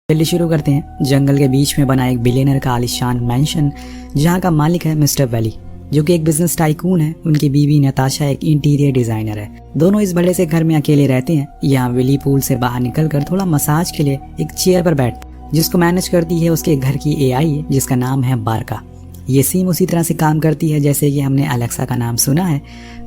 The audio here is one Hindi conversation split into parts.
चलिए शुरू करते हैं। जंगल के बीच में बना एक बिलियनर का आलीशान मैंशन जहाँ का मालिक है मिस्टर वैली, जो कि एक बिजनेस टाइकून है। उनकी बीवी नताशा एक इंटीरियर डिजाइनर है। दोनों इस बड़े से घर में अकेले रहते हैं। यहाँ विली पूल से बाहर निकलकर थोड़ा मसाज के लिए एक चेयर पर बैठता, जिसको मैनेज करती है उसके घर की एआई है, जिसका नाम है बारका। ये सेम उसी तरह से काम करती है जैसे कि हमने अलेक्सा का नाम सुना है।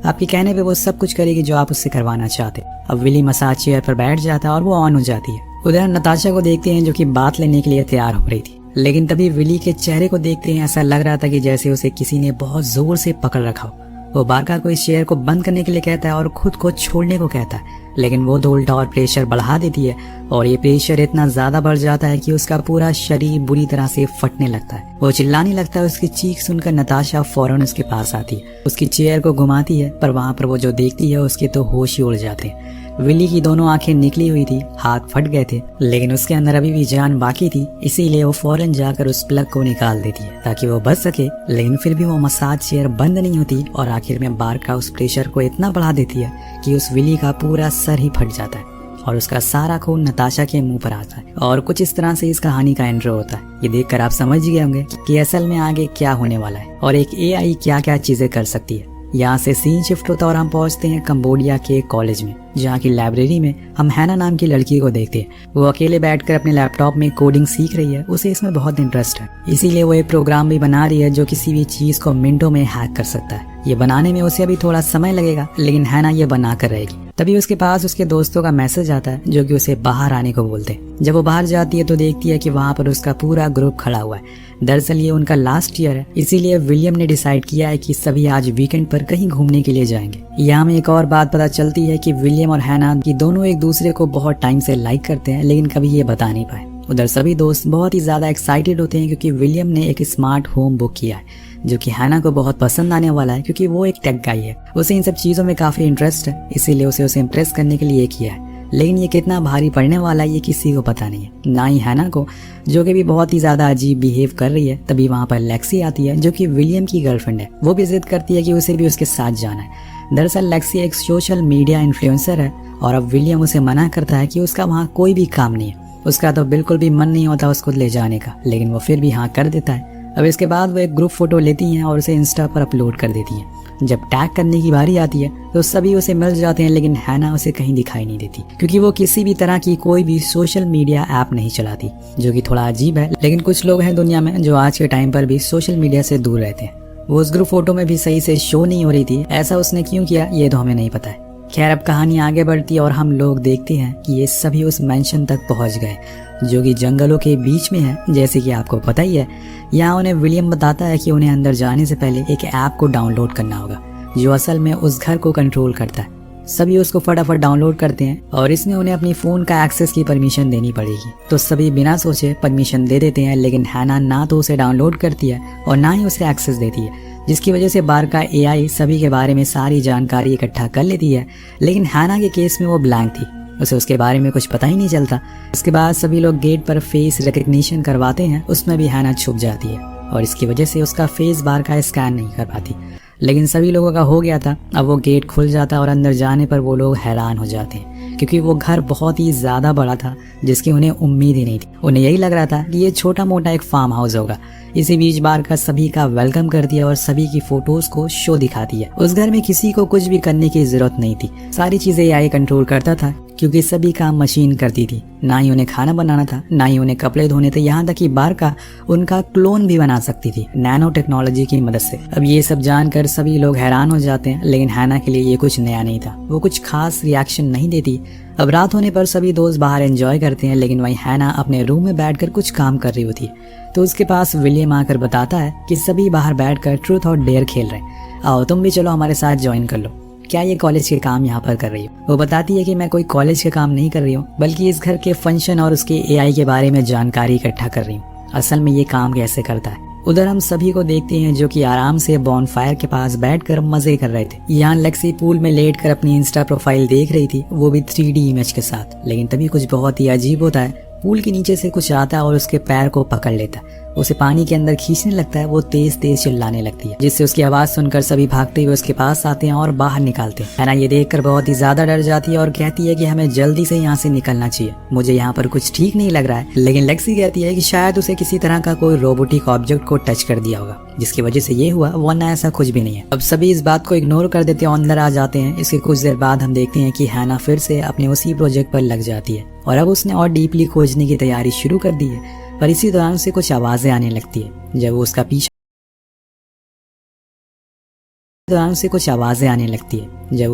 आपके कहने पे वो सब कुछ करेगी जो आप उससे करवाना चाहते। अब विली मसाज चेयर पर बैठ जाता है और वो ऑन हो जाती है। उधर नताशा को देखते हैं जो कि बात लेने के लिए तैयार हो रही थी, लेकिन तभी विली के चेहरे को देखते हैं ऐसा लग रहा था कि जैसे उसे किसी ने बहुत जोर से पकड़ रखा हो। वो बारका को इस चेयर को बंद करने के लिए कहता है और खुद को छोड़ने को कहता है, लेकिन वो तो उल्टा और प्रेशर बढ़ा देती है और ये प्रेशर इतना ज्यादा बढ़ जाता है कि उसका पूरा शरीर बुरी तरह से फटने लगता है। वो चिल्लाने लगता है। उसकी चीख सुनकर नताशा फौरन उसके पास आती है, उसकी चेयर को घुमाती है, पर वहाँ पर वो जो देखती है उसके तो होश ही उड़ जाते हैं। विली की दोनों आंखें निकली हुई थी, हाथ फट गए थे, लेकिन उसके अंदर अभी भी जान बाकी थी। इसीलिए वो फौरन जाकर उस प्लग को निकाल देती है ताकि वो बच सके। लेकिन फिर भी वो मसाज चेयर बंद नहीं होती और आखिर में बारका उस प्रेशर को इतना बढ़ा देती है कि उस विली का पूरा सर ही फट जाता है और उसका सारा खून नताशा के मुंह पर आता है। और कुछ इस तरह से इस कहानी का एंट्रो होता है। ये देखकर आप समझ गए होंगे कि असल में आगे क्या होने वाला है और एक एआई क्या क्या चीजें कर सकती है। यहाँ से सीन शिफ्ट होता और हम पहुँचते हैं कंबोडिया के कॉलेज में, जहाँ की लाइब्रेरी में हम हैना नाम की लड़की को देखते हैं। वो अकेले बैठकर अपने लैपटॉप में कोडिंग सीख रही है। उसे इसमें बहुत इंटरेस्ट है, इसीलिए वो एक प्रोग्राम भी बना रही है जो किसी भी चीज को मिनटों में हैक कर सकता है। ये बनाने में उसे अभी थोड़ा समय लगेगा, लेकिन हैना ये बना कर रहेगी। तभी उसके पास उसके दोस्तों का मैसेज आता है जो कि उसे बाहर आने को बोलते हैं। जब वो बाहर जाती है तो देखती है कि वहाँ पर उसका पूरा ग्रुप खड़ा हुआ है। दरअसल ये उनका लास्ट ईयर है, इसीलिए विलियम ने डिसाइड किया है कि सभी आज वीकेंड पर कहीं घूमने के लिए जाएंगे। यहाँ में एक और बात पता चलती है कि विलियम और हैना की दोनों एक दूसरे को बहुत टाइम से लाइक करते हैं, लेकिन कभी ये बता नहीं पाए। उधर सभी दोस्त बहुत ही ज्यादा एक्साइटेड होते हैं क्योंकि विलियम ने एक स्मार्ट होम बुक किया है जो कि हैना को बहुत पसंद आने वाला है, क्योंकि वो एक टेक गाई है। उसे इन सब चीजों में काफी इंटरेस्ट है, इसीलिए उसे इम्प्रेस करने के लिए किया है। लेकिन ये कितना भारी पड़ने वाला है ये किसी को पता नहीं है, ना ही हैना को, जो कि भी बहुत ही ज्यादा अजीब बिहेव कर रही है। तभी वहाँ पर लेक्सी आती है जो कि विलियम की गर्लफ्रेंड है। वो भी जिद करती है कि उसे भी उसके साथ जाना है। दरअसल लेक्सी एक सोशल मीडिया इन्फ्लुएंसर है और अब विलियम उसे मना करता है कि उसका वहाँ कोई भी काम नहीं है। उसका तो बिल्कुल भी मन नहीं होता उसको ले जाने का, लेकिन वो फिर भी हाँ कर देता है। अब इसके बाद वो एक ग्रुप फोटो लेती हैं और उसे इंस्टा पर अपलोड कर देती हैं। जब टैग करने की बारी आती है तो सभी उसे मिल जाते हैं, लेकिन हैना उसे कहीं दिखाई नहीं देती क्योंकि वो किसी भी तरह की कोई भी सोशल मीडिया ऐप नहीं चलाती, जो कि थोड़ा अजीब है। लेकिन कुछ लोग हैं दुनिया में जो आज के टाइम पर भी सोशल मीडिया से दूर रहते हैं। वो उस ग्रुप फोटो में भी सही से शो नहीं हो रही थी। ऐसा उसने क्यों किया ये तो हमें नहीं पता है। खैर अब कहानी आगे बढ़ती है और हम लोग देखते हैं कि ये सभी उस मेंशन तक पहुंच गए जो कि जंगलों के बीच में है। जैसे कि आपको पता ही है, यहाँ उन्हें विलियम बताता है कि उन्हें अंदर जाने से पहले एक ऐप को डाउनलोड करना होगा जो असल में उस घर को कंट्रोल करता है। सभी उसको फटाफट डाउनलोड करते हैं और इसमें उन्हें अपनी फोन का एक्सेस की परमिशन देनी पड़ेगी। तो सभी बिना सोचे परमिशन दे देते हैं, लेकिन हैना ना तो उसे डाउनलोड करती है और ना ही उसे एक्सेस देती है, जिसकी वजह से बारका एआई सभी के बारे में सारी जानकारी इकट्ठा कर लेती है। लेकिन हैना के केस में वो ब्लैंक थी, उसे उसके बारे में कुछ पता ही नहीं चलता। उसके बाद सभी लोग गेट पर फेस रिकग्निशन करवाते हैं, उसमें भी हैना छुप जाती है और इसकी वजह से उसका फेस बारका स्कैन नहीं कर पाती। लेकिन सभी लोगों का हो गया था। अब वो गेट खुल जाता और अंदर जाने पर वो लोग हैरान हो जाते हैं क्योंकि वो घर बहुत ही ज्यादा बड़ा था जिसकी उन्हें उम्मीद ही नहीं थी। उन्हें यही लग रहा था कि ये छोटा मोटा एक फार्म हाउस होगा। इसी बीच बारका सभी का वेलकम करती है और सभी की फोटोज को शो दिखाती है। उस घर में किसी को कुछ भी करने की जरूरत नहीं थी, सारी चीजें एआई कंट्रोल करता था क्योंकि सभी काम मशीन करती थी। ना ही उन्हें खाना बनाना था, ना ही उन्हें कपड़े धोने थे, यहाँ तक कि बारका उनका क्लोन भी बना सकती थी नैनो टेक्नोलॉजी की मदद से। अब ये सब जानकर सभी लोग हैरान हो जाते हैं, लेकिन हैना के लिए ये कुछ नया नहीं था। वो कुछ खास रिएक्शन नहीं देती। अब रात होने पर सभी दोस्त बाहर एंजॉय करते हैं, लेकिन वहीं हैना अपने रूम में बैठकर कुछ काम कर रही होती है। तो उसके पास विलियम आकर बताता है कि सभी बाहर बैठकर ट्रूथ और डेयर खेल रहे हैं, आओ तुम भी चलो हमारे साथ ज्वाइन कर लो। क्या ये कॉलेज के काम यहाँ पर कर रही हो? वो बताती है कि मैं कोई कॉलेज के काम नहीं कर रही हूँ, बल्कि इस घर के फंक्शन और उसके एआई के बारे में जानकारी इकट्ठा कर रही हूँ। असल में ये काम कैसे करता है। उधर हम सभी को देखते हैं जो कि आराम से बॉनफायर के पास बैठकर मजे कर रहे थे। यहाँ लेक्सी पूल में लेटकर अपनी इंस्टा प्रोफाइल देख रही थी, वो भी 3D इमेज के साथ। लेकिन तभी कुछ बहुत ही अजीब होता है। पूल के नीचे से कुछ आता है और उसके पैर को पकड़ लेता है उसे पानी के अंदर खींचने लगता है। वो तेज तेज चिल्लाने लगती है, जिससे उसकी आवाज सुनकर सभी भागते हुए उसके पास आते हैं और बाहर निकालते हैं। हैना ये देखकर बहुत ही ज्यादा डर जाती है और कहती है कि हमें जल्दी से यहाँ से निकलना चाहिए, मुझे यहाँ पर कुछ ठीक नहीं लग रहा है। लेकिन लेक्सी कहती है कि शायद उसे किसी तरह का कोई रोबोटिक ऑब्जेक्ट को टच कर दिया होगा, जिसकी वजह से ये हुआ, वरना ऐसा कुछ भी नहीं है। अब सभी इस बात को इग्नोर कर देते हैं और अंदर आ जाते हैं। इसके कुछ देर बाद हम देखते हैं कि हैना फिर से अपने उसी प्रोजेक्ट पर लग जाती है और अब उसने और डीपली खोजने की तैयारी शुरू कर दी है। पर इसी दौरान से कुछ आवाजें आने लगती है। जब वो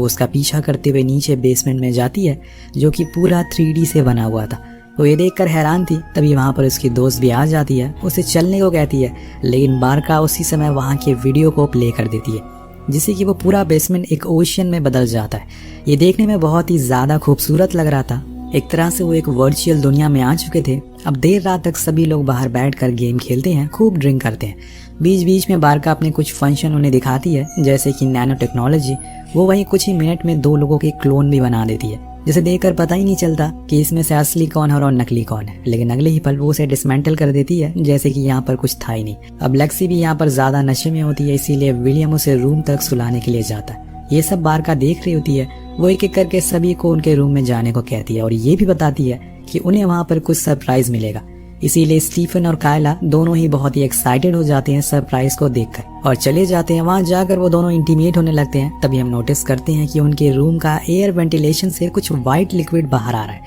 उसका पीछा करते हुए नीचे बेसमेंट में जाती है, जो कि पूरा 3D से बना हुआ था। वो ये देखकर हैरान थी। तभी वहाँ पर उसकी दोस्त भी आ जाती है, उसे चलने को कहती है, लेकिन बारका उसी समय वहाँ के वीडियो को प्ले कर देती है, जिससे कि वो पूरा बेसमेंट एक ओशियन में बदल जाता है। ये देखने में बहुत ही ज्यादा खूबसूरत लग रहा था। एक तरह से वो एक वर्चुअल दुनिया में आ चुके थे। अब देर रात तक सभी लोग बाहर बैठकर गेम खेलते हैं, खूब ड्रिंक करते हैं। बीच बीच में बारका अपने कुछ फंक्शन उन्हें दिखाती है, जैसे कि नैनो टेक्नोलॉजी। वो वहीं कुछ ही मिनट में 2 लोगों के क्लोन भी बना देती है, जिसे देखकर पता ही नहीं चलता कि इसमें से असली कौन है और नकली कौन है। लेकिन अगले ही पल वो उसे डिसमेंटल कर देती है, जैसे कि यहाँ पर कुछ था ही नहीं। अब लेक्सी भी यहाँ पर ज्यादा नशे में होती है, इसीलिए विलियम उसे रूम तक सुलाने के लिए जाता है। ये सब बारका देख रही होती है। वो एक एक करके सभी को उनके रूम में जाने को कहती है और ये भी बताती है कि उन्हें वहाँ पर कुछ सरप्राइज मिलेगा। इसीलिए स्टीफन और कायला दोनों ही बहुत ही एक्साइटेड हो जाते हैं सरप्राइज को देखकर और चले जाते हैं। वहाँ जाकर वो दोनों इंटीमेट होने लगते हैं। तभी हम नोटिस करते हैं कि उनके रूम का एयर वेंटिलेशन से कुछ व्हाइट लिक्विड बाहर आ रहा है,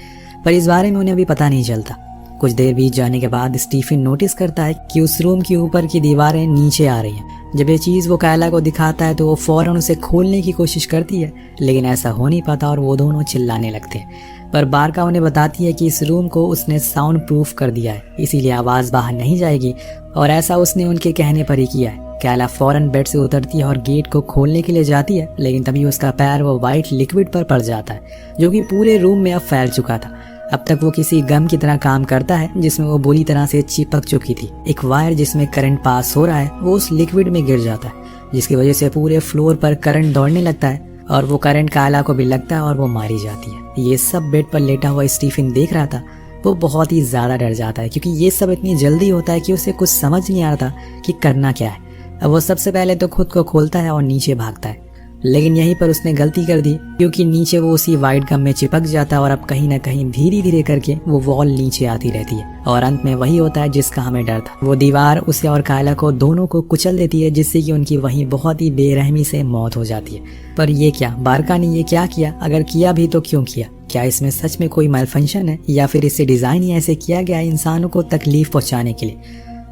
पर इस बारे में उन्हें अभी पता नहीं चलता। कुछ देर बीत जाने के बाद स्टीफन नोटिस करता है कि उस रूम के ऊपर की दीवारें नीचे आ रही हैं। जब ये चीज वो कायला को दिखाता है तो वो फौरन उसे खोलने की कोशिश करती है, लेकिन ऐसा हो नहीं पाता और वो दोनों चिल्लाने लगते हैं। पर बारका उन्हें बताती है कि इस रूम को उसने साउंड प्रूफ कर दिया है, इसीलिए आवाज बाहर नहीं जाएगी और ऐसा उसने उनके कहने पर ही किया है। कायला फौरन बेड से उतरती है और गेट को खोलने के लिए जाती है, लेकिन तभी उसका पैर वो व्हाइट लिक्विड पर पड़ जाता है, जो कि पूरे रूम में अब फैल चुका था। अब तक वो किसी गम की तरह काम करता है, जिसमें वो बुरी तरह से चिपक चुकी थी। एक वायर जिसमें करंट पास हो रहा है वो उस लिक्विड में गिर जाता है, जिसकी वजह से पूरे फ्लोर पर करंट दौड़ने लगता है और वो करंट कायला को भी लगता है और वो मारी जाती है। ये सब बेड पर लेटा हुआ स्टीफन देख रहा था। वो बहुत ही ज्यादा डर जाता है, क्योंकि ये सब इतनी जल्दी होता है कि उसे कुछ समझ नहीं आ रहा था कि करना क्या है। अब वो सबसे पहले तो खुद को खोलता है और नीचे भागता है, लेकिन यहीं पर उसने गलती कर दी, क्योंकि नीचे वो उसी वाइट गम में चिपक जाता है और अब कहीं ना कहीं धीरे धीरे करके वो वॉल नीचे आती रहती है और अंत में वही होता है जिसका हमें डर था। वो दीवार उसे और कायला को दोनों को कुचल देती है, जिससे कि उनकी वहीं बहुत ही बेरहमी से मौत हो जाती है। पर ये क्या, बारका ने ये क्या किया? अगर किया भी तो क्यों किया? क्या इसमें सच में कोई मैलफंक्शन है या फिर इसे डिजाइन ही ऐसे किया गया है इंसानों को तकलीफ पहुंचाने के लिए?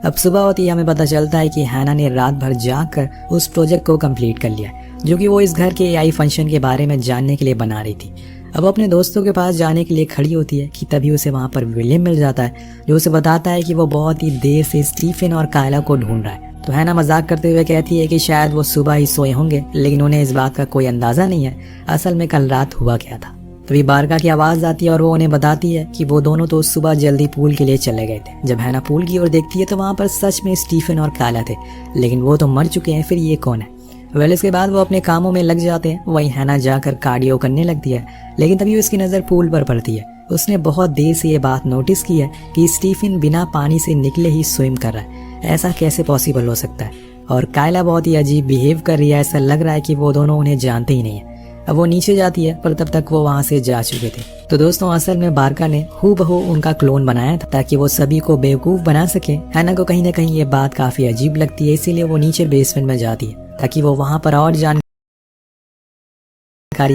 अब सुबह होती है हमें पता चलता है कि हैना ने रात भर जागकर उस प्रोजेक्ट को कंप्लीट कर लिया, जो कि वो इस घर के एआई फंक्शन के बारे में जानने के लिए बना रही थी। अब अपने दोस्तों के पास जाने के लिए खड़ी होती है कि तभी उसे वहाँ पर विलियम मिल जाता है, जो उसे बताता है कि वो बहुत ही देर से स्टीफन और कायला को ढूंढ रहा है। तो हैना मजाक करते हुए कहती है कि शायद वो सुबह ही सोए होंगे, लेकिन उन्हें इस बात का कोई अंदाजा नहीं है असल में कल रात हुआ क्या था। तभी बारका की आवाज आती है और वो उन्हें बताती है कि वो दोनों तो सुबह जल्दी पूल के लिए चले गए थे। जब हैना पूल की ओर देखती है तो वहाँ पर सच में स्टीफन और कायला थे, लेकिन वो तो मर चुके हैं, फिर ये कौन है? इसके बाद वो अपने कामों में लग जाते हैं। वहीं हैना जाकर कार्डियो करने लगती है, लेकिन तभी उसकी नजर पूल पर पड़ती है। उसने बहुत देर से ये बात नोटिस की है कि स्टीफन बिना पानी से निकले ही स्विम कर रहा है। ऐसा कैसे पॉसिबल हो सकता है? और कायला बहुत ही अजीब बिहेव कर रही है, ऐसा लग रहा है कि वो दोनों उन्हें जानते ही नहीं है। अब वो नीचे जाती है, पर तब तक वो वहाँ से जा चुके थे। तो दोस्तों, असल में बारका ने हूबहू उनका क्लोन बनाया था ताकि वो सभी को बेवकूफ बना सके। हैना को कहीं ना कहीं ये बात काफी अजीब लगती है, इसीलिए वो नीचे बेसमेंट में जाती है ताकि वो वहाँ पर और जानकारी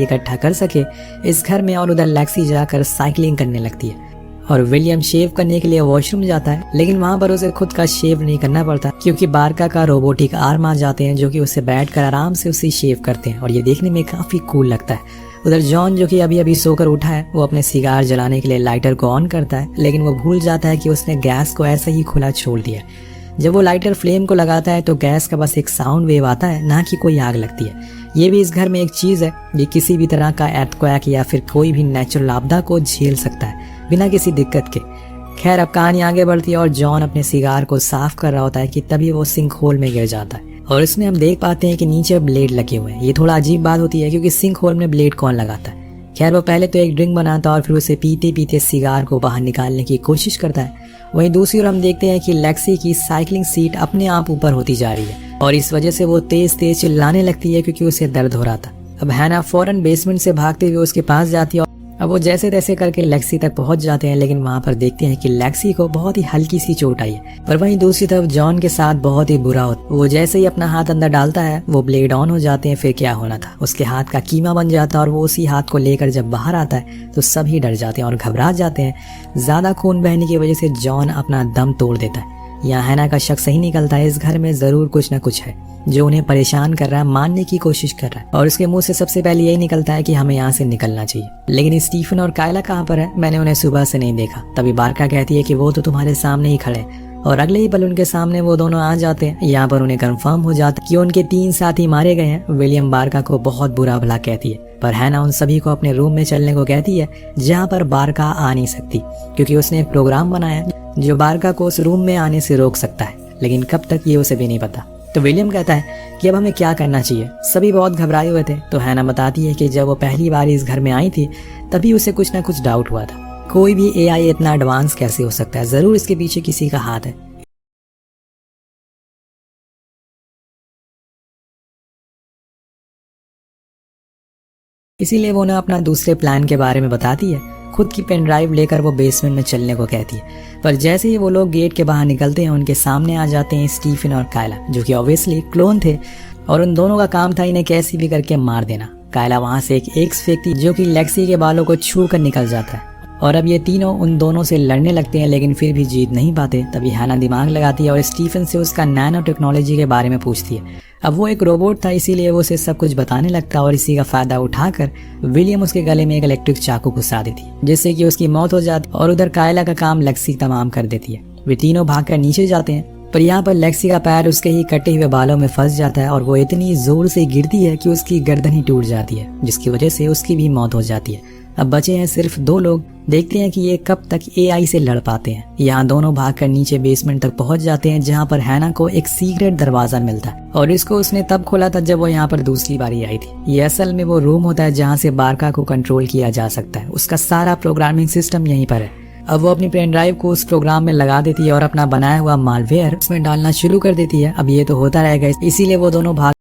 इकट्ठा कर सके इस घर में। और उधर लेक्सी जाकर साइकिलिंग करने लगती है और विलियम शेव करने के लिए वॉशरूम जाता है, लेकिन वहाँ पर उसे खुद का शेव नहीं करना पड़ता, क्योंकि बारका का रोबोटिक आर्म आ जाते हैं, जो कि उसे बैठकर आराम से उसे शेव करते हैं और ये देखने में काफी कूल लगता है। उधर जॉन, जो कि अभी अभी सोकर उठा है, वो अपने सिगार जलाने के लिए लाइटर को ऑन करता है, लेकिन वो भूल जाता है कि उसने गैस को ऐसे ही खुला छोड़ दिया। जब वो लाइटर फ्लेम को लगाता है तो गैस का बस एक साउंड वेव आता है, ना कि कोई आग लगती है। ये भी इस घर में एक चीज है, ये किसी भी तरह का एर्थक्वेक या फिर कोई भी नेचुरल आपदा को झेल सकता है बिना किसी दिक्कत के। खैर, अब कहानी आगे बढ़ती है और जॉन अपने सिगार को साफ कर रहा होता है कि तभी वो सिंक होल में गिर जाता है और इसमें हम देख पाते हैं कि नीचे ब्लेड लगे हुए हैं। ये थोड़ा अजीब बात होती है, क्योंकि सिंक होल में ब्लेड कौन लगाता है? खैर, वो पहले तो एक ड्रिंक बनाता है और फिर उसे पीते पीते सिगार को बाहर निकालने की कोशिश करता है वहीं दूसरी ओर हम देखते हैं कि लेक्सी की साइकिलिंग सीट अपने आप ऊपर होती जा रही है और इस वजह से वो तेज तेज चिल्लाने लगती है क्योंकि उसे दर्द हो रहा था। अब हैना फौरन बेसमेंट से भागते हुए उसके पास जाती है। अब वो जैसे तैसे करके लेक्सी तक पहुंच जाते हैं, लेकिन वहां पर देखते हैं कि लेक्सी को बहुत ही हल्की सी चोट आई है। पर वहीं दूसरी तरफ जॉन के साथ बहुत ही बुरा होता। वो जैसे ही अपना हाथ अंदर डालता है वो ब्लेड ऑन हो जाते हैं। फिर क्या होना था, उसके हाथ का कीमा बन जाता है और वो उसी हाथ को लेकर जब बाहर आता है तो सभी डर जाते हैं और घबरा जाते हैं। ज्यादा खून बहने की वजह से जॉन अपना दम तोड़ देता है। यहाँ हैना का शक सही निकलता है, इस घर में जरूर कुछ न कुछ है जो उन्हें परेशान कर रहा है, मानने की कोशिश कर रहा है। और उसके मुंह से सबसे पहले यही निकलता है कि हमें यहाँ से निकलना चाहिए। लेकिन स्टीफन और कायला कहाँ पर है, मैंने उन्हें सुबह से नहीं देखा। तभी बारका कहती है कि वो तो तुम्हारे सामने ही खड़े और अगले ही पल उनके सामने वो दोनों आ जाते हैं। यहाँ पर उन्हें कंफर्म हो जाता है कि उनके 3 साथी मारे गए हैं। विलियम बारका को बहुत बुरा भला कहती है, पर हैना उन सभी को अपने रूम में चलने को कहती है जहाँ पर बारका आ नहीं सकती, क्योंकि उसने एक प्रोग्राम बनाया जो बारका को उस रूम में आने से रोक सकता है, लेकिन कब तक ये उसे भी नहीं पता। तो विलियम कहता है कि अब हमें क्या करना चाहिए। सभी बहुत घबराए हुए थे। तो हैना बताती है कि जब वो पहली बार इस घर में आई थी तभी उसे कुछ ना कुछ डाउट हुआ था। कोई भी एआई इतना एडवांस कैसे हो सकता है, जरूर इसके पीछे किसी का हाथ है। इसीलिए वो उन्हें अपना दूसरे प्लान के बारे में बताती है। खुद की पेन ड्राइव लेकर वो बेसमेंट में चलने को कहती है। पर जैसे ही वो लोग गेट के बाहर निकलते हैं उनके सामने आ जाते हैं स्टीफन और कायला, जो कि ऑब्वियसली क्लोन थे और उन दोनों का काम था इन्हें कैसी भी करके मार देना। कायला वहां से एक एक्स फेंकती जो कि लेक्सी के बालों को छू कर निकल जाता है और अब ये तीनों उन दोनों से लड़ने लगते हैं, लेकिन फिर भी जीत नहीं पाते। तभी हैना दिमाग लगाती है और स्टीफन से उसका नैनो टेक्नोलॉजी के बारे में पूछती है। अब वो एक रोबोट था, इसीलिए वो उसे सब कुछ बताने लगता और इसी का फायदा उठाकर विलियम उसके गले में एक इलेक्ट्रिक चाकू घुसा देती है, जिससे कि उसकी मौत हो जाती और उधर कायला का काम लेक्सी तमाम कर देती है। वे तीनों भागकर नीचे जाते हैं, पर यहाँ पर लेक्सी का पैर उसके ही कटे हुए बालों में फंस जाता है और वो इतनी जोर से गिरती है कि उसकी गर्दन ही टूट जाती है, जिसकी वजह से उसकी भी मौत हो जाती है। अब बचे हैं सिर्फ 2 लोग। देखते हैं कि ये कब तक एआई से लड़ पाते हैं। यहाँ दोनों भागकर नीचे बेसमेंट तक पहुंच जाते हैं, जहाँ पर हैना को एक सीक्रेट दरवाजा मिलता है और इसको उसने तब खोला था जब वो यहाँ पर दूसरी बारी आई थी। ये असल में वो रूम होता है जहाँ से बारका को कंट्रोल किया जा सकता है। उसका सारा प्रोग्रामिंग सिस्टम यहीं पर है। अब वो अपनी पेन ड्राइव को उस प्रोग्राम में लगा देती है और अपना बनाया हुआ मालवेयर उसमें डालना शुरू कर देती है। अब ये तो होता रहेगा, इसीलिए वो दोनों भागना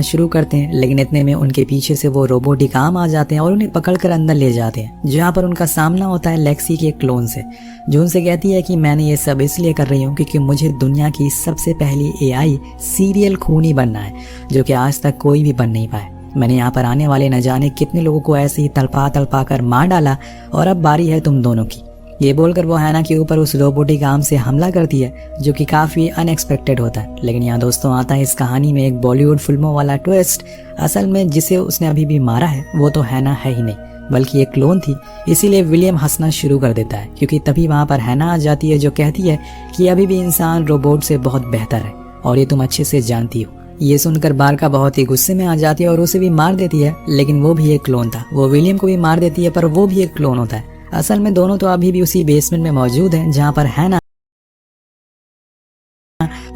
शुरू करते हैं, लेकिन इतने में उनके पीछे से वो रोबोटिक आर्म आ जाते हैं और उन्हें पकड़कर अंदर ले जाते हैं, जहाँ पर उनका सामना होता है लेक्सी के क्लोन से, जो उनसे कहती है कि मैंने ये सब इसलिए कर रही हूँ क्योंकि मुझे दुनिया की सबसे पहली एआई सीरियल खूनी बनना है, जो कि आज तक कोई भी बन नहीं पाए। मैंने यहाँ पर आने वाले न जाने कितने लोगों को ऐसे ही तड़पा तड़पा कर मार डाला और अब बारी है तुम दोनों की। ये बोलकर वो हैना के ऊपर उस रोबोटिक आर्म से हमला करती है, जो कि काफी अनएक्सपेक्टेड होता है। लेकिन यहाँ दोस्तों आता है इस कहानी में एक बॉलीवुड फिल्मों वाला ट्विस्ट। असल में जिसे उसने अभी भी मारा है वो तो हैना है ही नहीं, बल्कि एक क्लोन थी। इसीलिए विलियम हंसना शुरू कर देता है, क्योंकि तभी वहां पर हैना आ जाती है जो कहती है कि अभी भी इंसान रोबोट से बहुत बेहतर है और ये तुम अच्छे से जानती हो। ये सुनकर बारका बहुत ही गुस्से में आ जाती है और उसे भी मार देती है, लेकिन वो भी एक क्लोन था। वो विलियम को भी मार देती है, पर वो भी एक क्लोन होता है। असल में दोनों तो अभी भी उसी बेसमेंट में मौजूद हैं, जहां पर हैना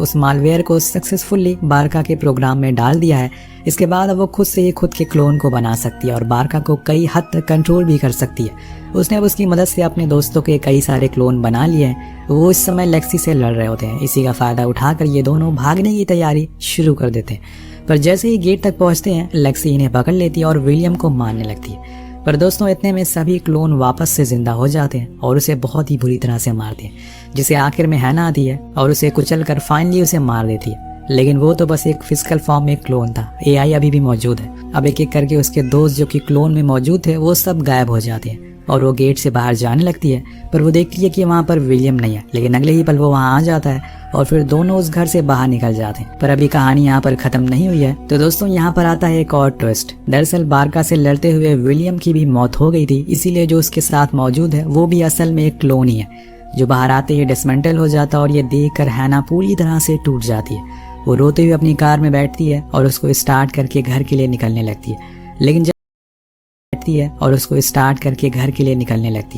उस मालवेयर को सक्सेसफुली बारका के प्रोग्राम में डाल दिया है। इसके बाद अब वो खुद से ही खुद के क्लोन को बना सकती है और बारका को कई हद तक कंट्रोल भी कर सकती है। उसने अब उसकी मदद से अपने दोस्तों के कई सारे क्लोन बना लिए हैं। वो इस समय लेक्सी से लड़ रहे होते हैं। इसी का फायदा उठाकर ये दोनों भागने की तैयारी शुरू कर देते हैं, पर जैसे ही गेट तक पहुंचते हैं लेक्सी इन्हें पकड़ लेती है और विलियम को मारने लगती है। पर दोस्तों इतने में सभी क्लोन वापस से जिंदा हो जाते हैं और उसे बहुत ही बुरी तरह से मारते हैं, जिसे आखिर में हैना आती है और उसे कुचलकर फाइनली उसे मार देती है। लेकिन वो तो बस एक फिजिकल फॉर्म में क्लोन था, एआई अभी भी मौजूद है। अब एक एक करके उसके दोस्त जो कि क्लोन में मौजूद थे वो सब गायब हो जाते हैं और वो गेट से बाहर जाने लगती है, पर वो देखती है कि वहाँ पर विलियम नहीं है। लेकिन अगले ही पल वो वहाँ आ जाता है और फिर दोनों उस घर से बाहर निकल जाते हैं। पर अभी कहानी यहाँ पर खत्म नहीं हुई है। तो दोस्तों यहाँ पर आता है एक और ट्विस्ट। दरअसल बारका से लड़ते हुए विलियम की भी मौत हो गई थी, इसीलिए जो उसके साथ मौजूद है वो भी असल में एक क्लोन ही है, जो बाहर आते ही डिसमेंटल हो जाता है। और ये देख कर हैना पूरी तरह से टूट जाती है। वो रोते हुए अपनी कार में बैठती है और उसको स्टार्ट करके घर के लिए निकलने लगती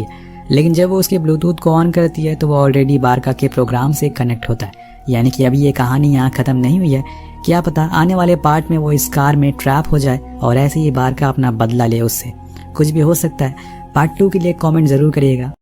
है। लेकिन जब वो उसके ब्लूटूथ को ऑन करती है तो वो ऑलरेडी बारका के प्रोग्राम से कनेक्ट होता है। यानी कि अभी ये कहानी यहाँ खत्म नहीं हुई है। क्या पता आने वाले पार्ट में वो इस कार में ट्रैप हो जाए और ऐसे ही बारका अपना बदला ले उससे। कुछ भी हो सकता है। पार्ट 2 के लिए कमेंट जरूर करिएगा।